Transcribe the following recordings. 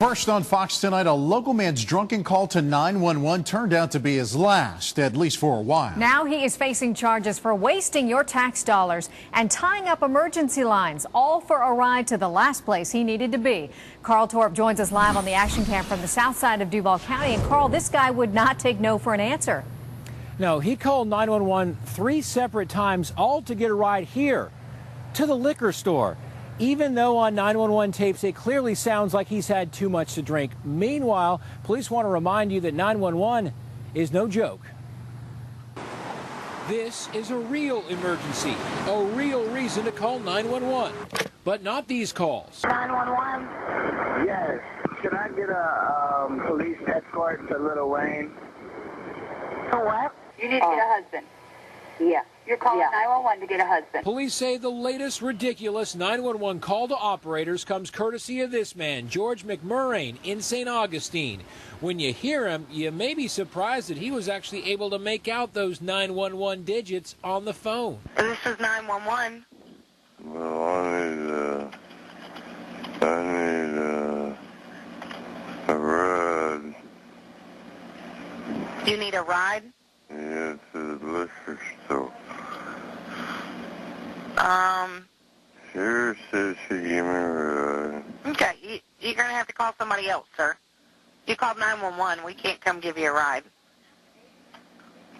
First on Fox tonight, a local man's drunken call to 911 turned out to be his last, at least for a while. Now he is facing charges for wasting your tax dollars and tying up emergency lines, all for a ride to the last place he needed to be. Carl Torp joins us live on the action cam from the south side of Duval County. And Carl, this guy would not take no for an answer. No, he called 911 3 separate times, all to get a ride here to the liquor store. Even though on 911 tapes it clearly sounds like he's had too much to drink. Meanwhile, police want to remind you that 911 is no joke. This is a real emergency, a real reason to call 911, but not these calls. 911? Yes. Should I get a police escort to Little Wayne? For what? You need to get a husband. Yeah. You're calling 911 to get a husband. Police say the latest ridiculous 911 call to operators comes courtesy of this man, George McMurrain, in St. Augustine. When you hear him, you may be surprised that he was actually able to make out those 911 digits on the phone. This is 911. Well, I need a ride. You need a ride? Yeah, to the liquor store. Sheriff says she gave me a ride. Okay, you're going to have to call somebody else, sir. You called 911. We can't come give you a ride.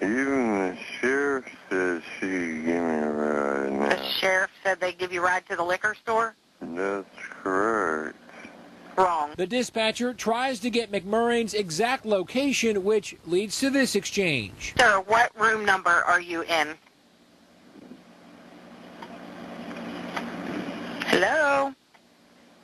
Even the sheriff says she gave me a ride now. The sheriff said they'd give you a ride to the liquor store? That's correct. Wrong. The dispatcher tries to get McMurrain's exact location, which leads to this exchange. Sir, what room number are you in? Hello?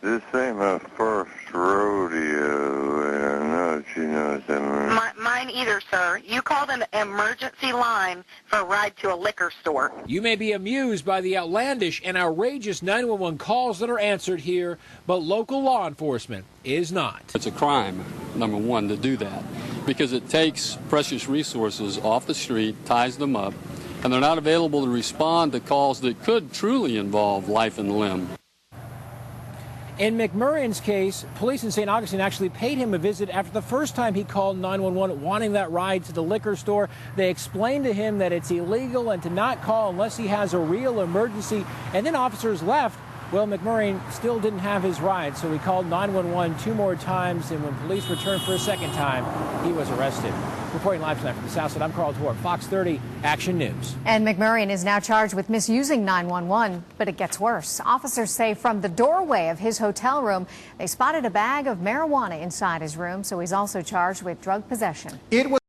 This ain't my first rodeo, and I know she knows that. Mine either, sir. You called an emergency line for a ride to a liquor store. You may be amused by the outlandish and outrageous 911 calls that are answered here, but local law enforcement is not. It's a crime, number one, to do that, because it takes precious resources off the street, ties them up, and they're not available to respond to calls that could truly involve life and limb. In McMurrain's case, police in St. Augustine actually paid him a visit after the first time he called 911 wanting that ride to the liquor store. They explained to him that it's illegal and to not call unless he has a real emergency. And then officers left. Well, McMurrain still didn't have his ride, so he called 911 2 more times, and when police returned for a second time, he was arrested. Reporting live tonight from the South Side, I'm Carl Torp, Fox 30 Action News. And McMurrain is now charged with misusing 911, but it gets worse. Officers say from the doorway of his hotel room, they spotted a bag of marijuana inside his room, so he's also charged with drug possession. It was